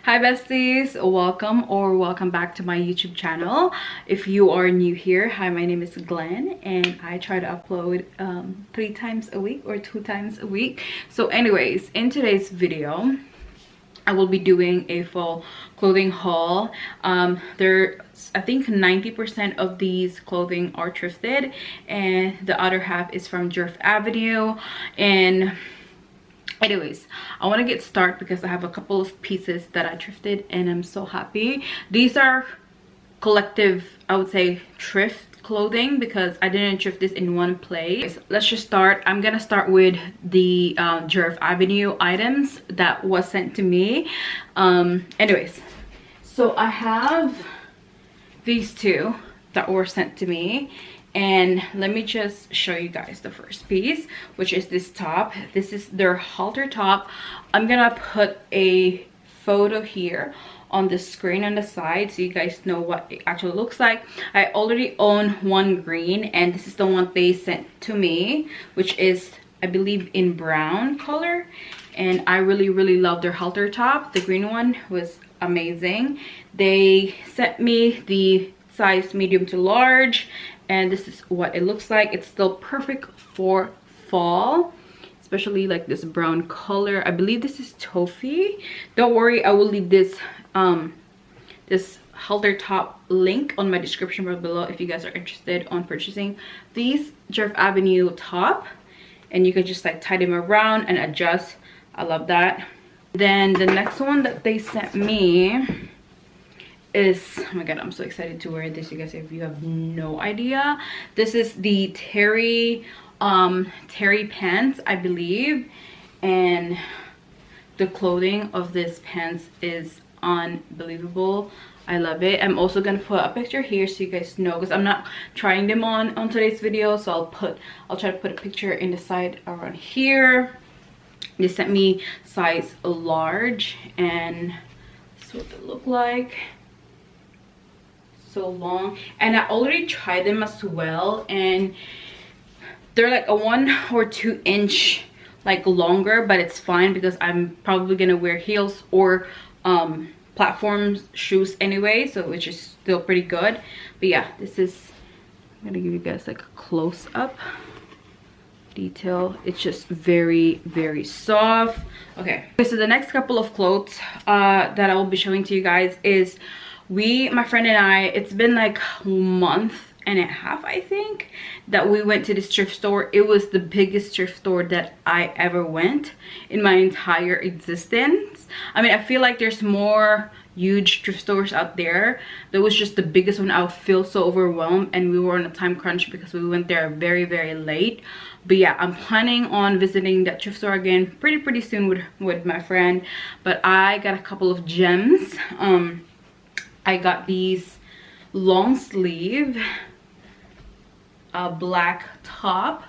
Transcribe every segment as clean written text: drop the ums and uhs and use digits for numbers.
Hi besties, welcome back to my YouTube channel. If you are new here, hi, my name is Glenn and I try to upload 3 times a week or 2 times a week. So anyways, in today's video I will be doing a full clothing haul. I think 90% of these clothing are thrifted and the other half is from Djerf Avenue. And anyways, I want to get started because I have a couple of pieces that I thrifted and I'm so happy. These are collective, I would say, thrift clothing because I didn't thrift this in one place. Let's just start. I'm gonna start with the Djerf Avenue items that was sent to me. Anyways, so I have these two that were sent to me. And let me just show you guys the first piece, which is this top. This is their halter top. I'm gonna put a photo here on the screen on the side so you guys know what it actually looks like. I already own one green and this is the one they sent to me, which is, I believe, in brown color. And I really love their halter top. The green one was amazing. They sent me the size medium to large and this is what it looks like. It's still perfect for fall, especially like this brown color. I believe this is toffee. Don't worry, I will leave this this halter top link on my description bar below if you guys are interested on purchasing these Djerf Avenue top, and you can just like tie them around and adjust. I love that. Then the next one that they sent me is, oh my god, I'm so excited to wear this, you guys, if you have no idea. This is the terry pants, I believe, and the clothing of this pants is unbelievable. I love it. I'm also gonna put a picture here so you guys know, because I'm not trying them on today's video, so I'll try to put a picture in the side around here. They sent me size large and this is what they look like. So long, and I already tried them as well and they're like a 1 or 2 inch like longer, but it's fine because I'm probably gonna wear heels or platform shoes anyway, so which is still pretty good. But yeah, this is, I'm gonna give you guys like a close-up detail. It's just very soft. Okay, so the next couple of clothes that I will be showing to you guys is, my friend and I, it's been like a month and a half, I think, that we went to this thrift store. It was the biggest thrift store that I ever went in my entire existence. I mean, I feel like there's more huge thrift stores out there. That was just the biggest one. I feel so overwhelmed and we were on a time crunch because we went there very late. But yeah, I'm planning on visiting that thrift store again pretty soon with my friend. But I got a couple of gems. I got these long sleeve black top,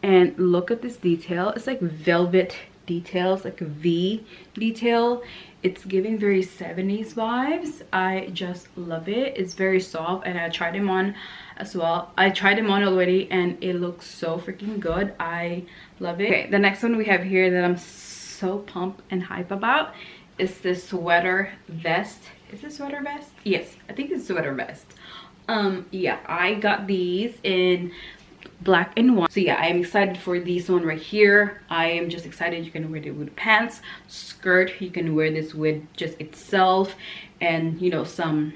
and look at this detail. It's like velvet details, like a V detail. It's giving very 70s vibes. I just love it. It's very soft and I tried them on as well. I tried them on already and it looks so freaking good. I love it. Okay, the next one we have here that I'm so pumped and hype about is this sweater vest. Is this sweater vest? Yes, I think it's sweater vest. Yeah, I got these in black and white. So yeah, I am excited for this one right here. I am just excited. You can wear it with pants, skirt. You can wear this with just itself, and you know, some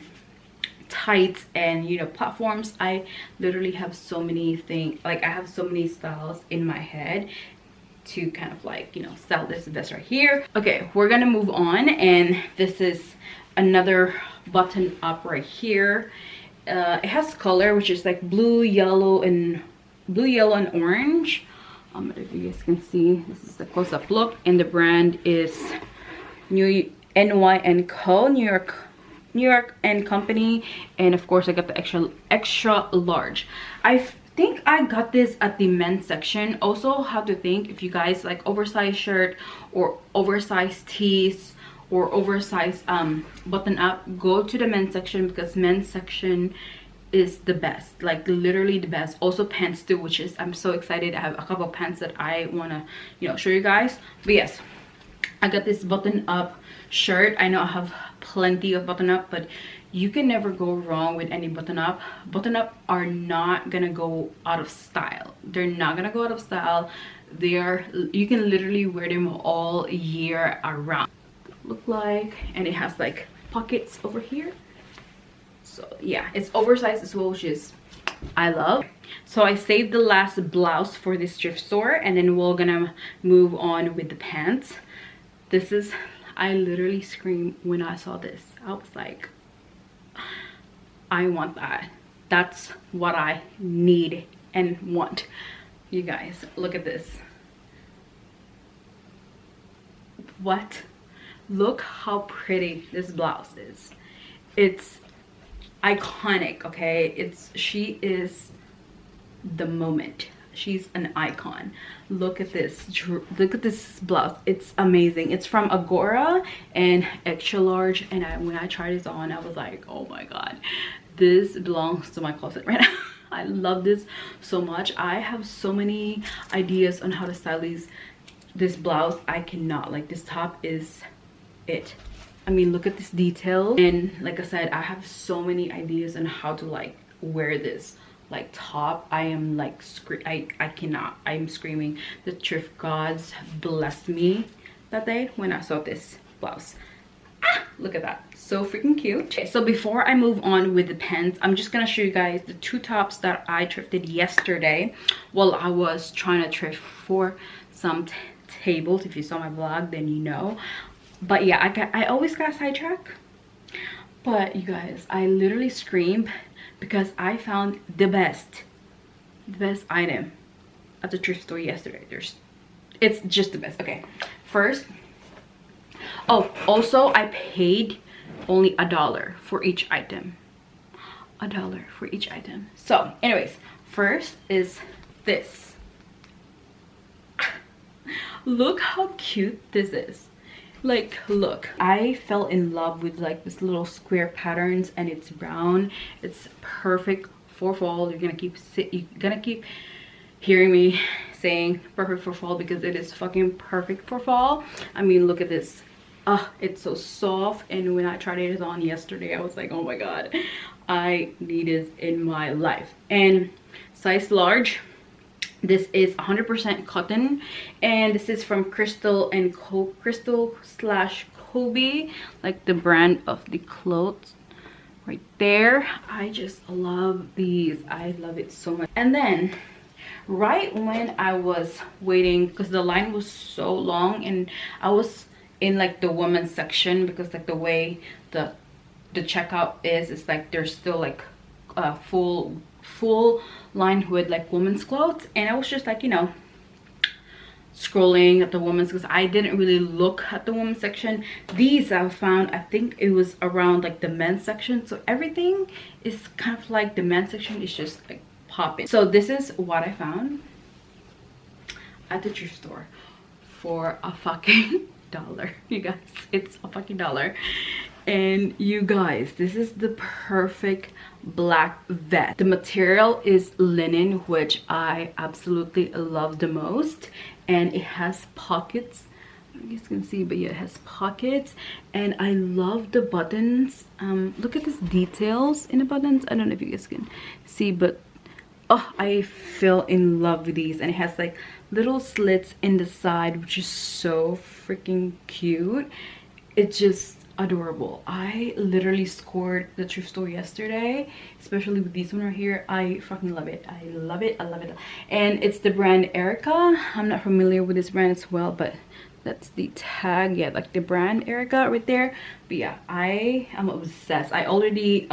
tights and you know, platforms. I literally have so many things, like I have so many styles in my head to kind of like, you know, style this vest right here. Okay, we're gonna move on, and this is another button up right here. It has color, which is like blue, yellow, and orange. If you guys can see, this is the close-up look, and the brand is NY & Co, New York and Company. And of course I got the extra large. I think I got this at the men's section. Also have to think, if you guys like oversized shirt or oversized tees or oversized button up, go to the men's section because men's section is the best, like literally the best. Also pants too, which is, I'm so excited. I have a couple of pants that I want to, you know, show you guys. But yes, I got this button up shirt. I know I have plenty of button up, but you can never go wrong with any button up. Button up are not gonna go out of style. They're not gonna go out of style. They are, you can literally wear them all year around. Look like, and it has like pockets over here. So yeah, it's oversized as well, which is I love. So I saved the last blouse for this thrift store, and then we're gonna move on with the pants. This is, I literally screamed when I saw this. I was like, I want that. That's what I need and want. You guys, look at this. What? Look how pretty this blouse is. It's iconic, okay? She is the moment. She's an icon. Look at this. Look at this blouse. It's amazing. It's from Agora and extra large, and when I tried this on, I was like, oh my god, this belongs to my closet right now. I love this so much. I have so many ideas on how to style this blouse. I cannot, like, this top is it. I mean, look at this detail, and like I said, I have so many ideas on how to like wear this like top. I am like I cannot. I'm screaming. The thrift gods blessed me that day when I saw this blouse. Look at that, so freaking cute. Okay, so before I move on with the pants, I'm just gonna show you guys the two tops that I thrifted yesterday while I was trying to thrift for some tables. If you saw my vlog, then you know. But yeah, I always got sidetracked. But you guys, I literally screamed because I found the best item at the thrift store yesterday. It's just the best. Okay, first, oh, also I paid only $1 for each item. $1 for each item. So anyways, first is this. Look how cute this is. Like, look, I fell in love with like this little square patterns, and it's brown. It's perfect for fall. You're gonna keep hearing me saying perfect for fall because it is fucking perfect for fall. I mean, look at this. It's so soft, and when I tried it on yesterday, I was like, oh my god, I need this in my life. And size large. This is 100% cotton, and this is from Crystal / Kobe, like the brand of the clothes right there. I just love these. I love it so much. And then right when I was waiting, because the line was so long, and I was in like the women's section, because like the way the checkout is, it's like there's still like full line with like women's clothes, and I was just like, you know, scrolling at the women's, because I didn't really look at the women's section. These I found, I think it was around like the men's section, so everything is kind of like the men's section is just like popping. So this is what I found at the thrift store for a fucking $1. You guys, it's a fucking $1. And you guys, this is the perfect black vest. The material is linen, which I absolutely love the most, and it has pockets. You guys can see, but yeah, it has pockets, and I love the buttons. Look at these details in the buttons. I don't know if you guys can see, but oh, I fell in love with these. And it has like little slits in the side, which is so freaking cute. It's just adorable. I literally scored the thrift store yesterday, especially with this one right here. I fucking love it. I love it. I love it. And it's the brand Erica. I'm not familiar with this brand as well, but that's the tag. Yeah, like the brand Erica right there. But yeah, I am obsessed. I already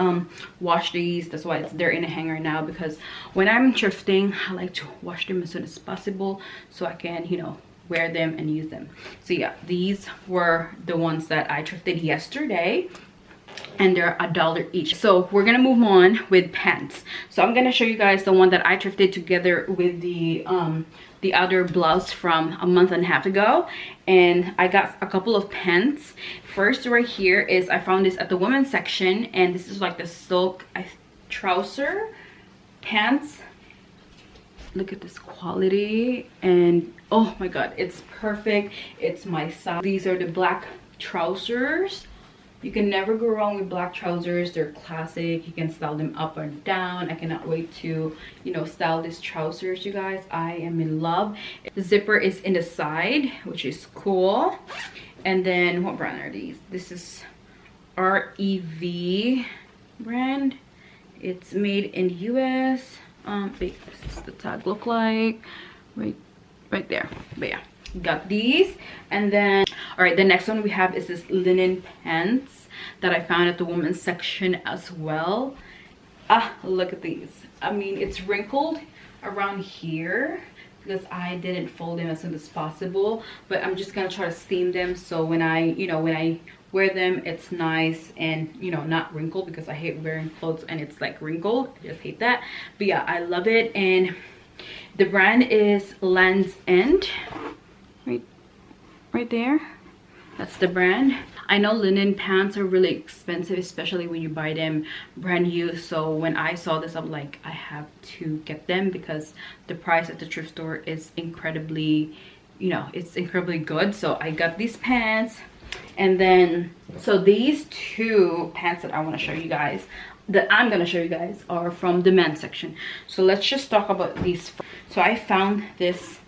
washed these. That's why they're in a hanger now, because when I'm thrifting, I like to wash them as soon as possible so I can, you know, wear them and use them. So yeah, these were the ones that I thrifted yesterday, and they're $1 each. So we're gonna move on with pants. So I'm gonna show you guys the one that I thrifted together with the other blouse from a month and a half ago, and I got a couple of pants. First right here is, I found this at the women's section, and this is like the silk trouser pants. Look at this quality, and oh my god, it's perfect. It's my size. These are the black trousers. You can never go wrong with black trousers. They're classic. You can style them up and down. I cannot wait to, you know, style these trousers, you guys. I am in love. The zipper is in the side, which is cool. And then what brand are these? This is REV brand. It's made in the US. Wait, this is the tag look like right there. But yeah, got these. And then all right, the next one we have is this linen pants that I found at the women's section as well. Look at these. I mean, it's wrinkled around here because I didn't fold them as soon as possible, but I'm just gonna try to steam them so when I wear them, it's nice and, you know, not wrinkled, because I hate wearing clothes and it's like wrinkled. I just hate that. But yeah, I love it. And the brand is Land's End. Right there. That's the brand. I know linen pants are really expensive, especially when you buy them brand new. So when I saw this, I'm like, I have to get them because the price at the thrift store is incredibly, you know, it's incredibly good. So I got these pants. And then, so these two pants that I want to show you guys, that I'm going to show you guys, are from the men's section. So let's just talk about these. So I found this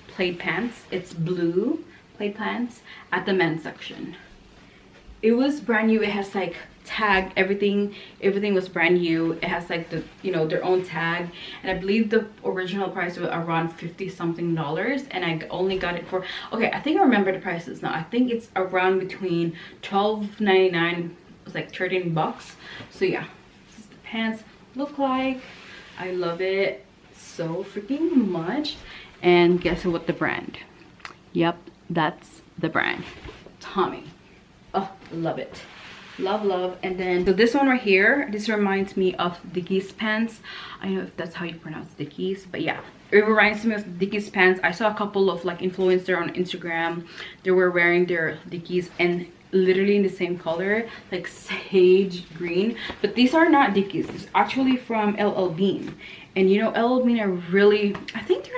plaid pants. It's blue plaid pants at the men's section. It was brand new. It has like tag, everything was brand new. It has like the, you know, their own tag, and I believe the original price was around $50 something, and I only got it for, okay, I think I remember the prices now. I think it's around between $12.99, it was like 13 bucks. So yeah, this is the pants look like. I love it so freaking much. And guess what the brand? Yep, that's the brand, Teami. Oh, love it. Love. And then, so this one right here, this reminds me of Dickies pants. I don't know if that's how you pronounce Dickies, but yeah, it reminds me of Dickies pants. I saw a couple of like influencers on Instagram, they were wearing their Dickies and literally in the same color, like sage green. But these are not Dickies. It's actually from LL Bean. And you know, LL Bean are really, I think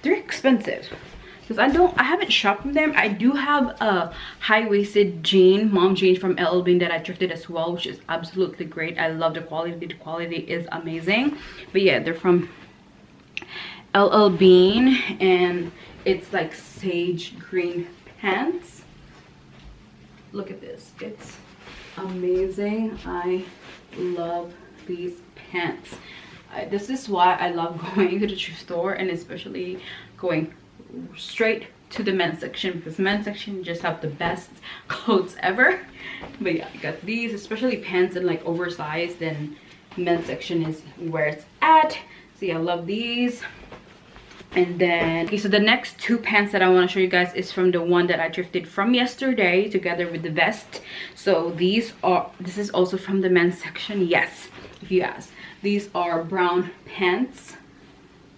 they're expensive. Because I haven't shopped from them. I do have a high-waisted jean, mom jean from LL Bean that I thrifted as well, which is absolutely great. I love the quality. The quality is amazing. But yeah, they're from LL Bean, and it's like sage green pants. Look at this. It's amazing. I love these pants. This is why I love going to the thrift store, and especially going straight to the men's section, because men's section just have the best clothes ever. But yeah, I got these, especially pants and like oversized, and men's section is where it's at. So yeah, I love these. And then, okay, so the next two pants that I want to show you guys is from the one that I thrifted from yesterday together with the vest. So this is also from the men's section. Yes, if you ask. These are brown pants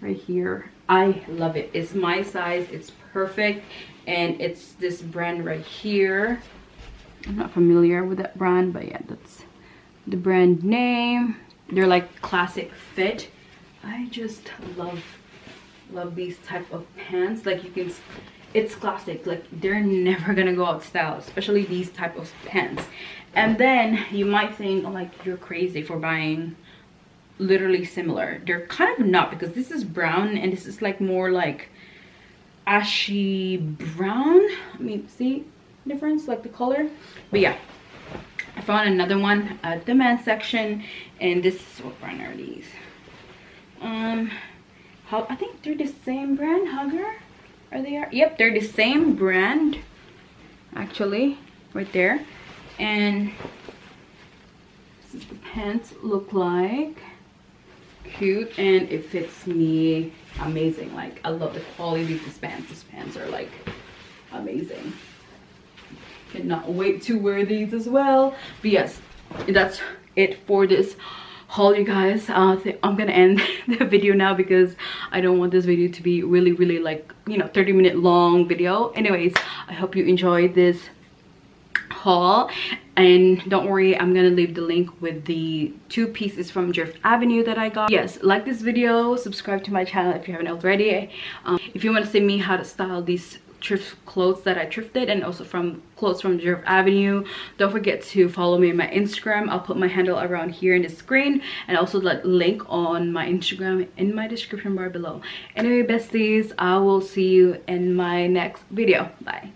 right here. I love it. It's my size. It's perfect. And it's this brand right here. I'm not familiar with that brand, but yeah, that's the brand name. They're like classic fit. I just love these type of pants. Like, you can, it's classic. Like, they're never gonna go out of style, especially these type of pants. And then you might think, oh, like, you're crazy for buying literally similar. They're kind of not, because this is brown and this is like more like ashy brown. I mean, see the difference, like the color. But yeah, I found another one at the men's section, and this is, what brand are these? I think they're the same brand. Hugger, are they? Yep, they're the same brand actually, right there. And this is the pants look like. Cute, and it fits me amazing. Like, I love the quality of these pants. These pants are like amazing. Cannot wait to wear these as well. But yes, that's it for this haul, you guys. I'm gonna end the video now because I don't want this video to be really like, you know, 30-minute long video. Anyways, I hope you enjoyed this haul, and don't worry, I'm gonna leave the link with the 2 pieces from Djerf Avenue that I got. Yes, like this video, subscribe to my channel if you haven't already. If you want to see me how to style these thrift clothes that I thrifted, and also from clothes from Djerf Avenue. Don't forget to follow me on my Instagram. I'll put my handle around here in the screen, and also the link on my Instagram in my description bar below. Anyway, besties, I will see you in my next video. Bye.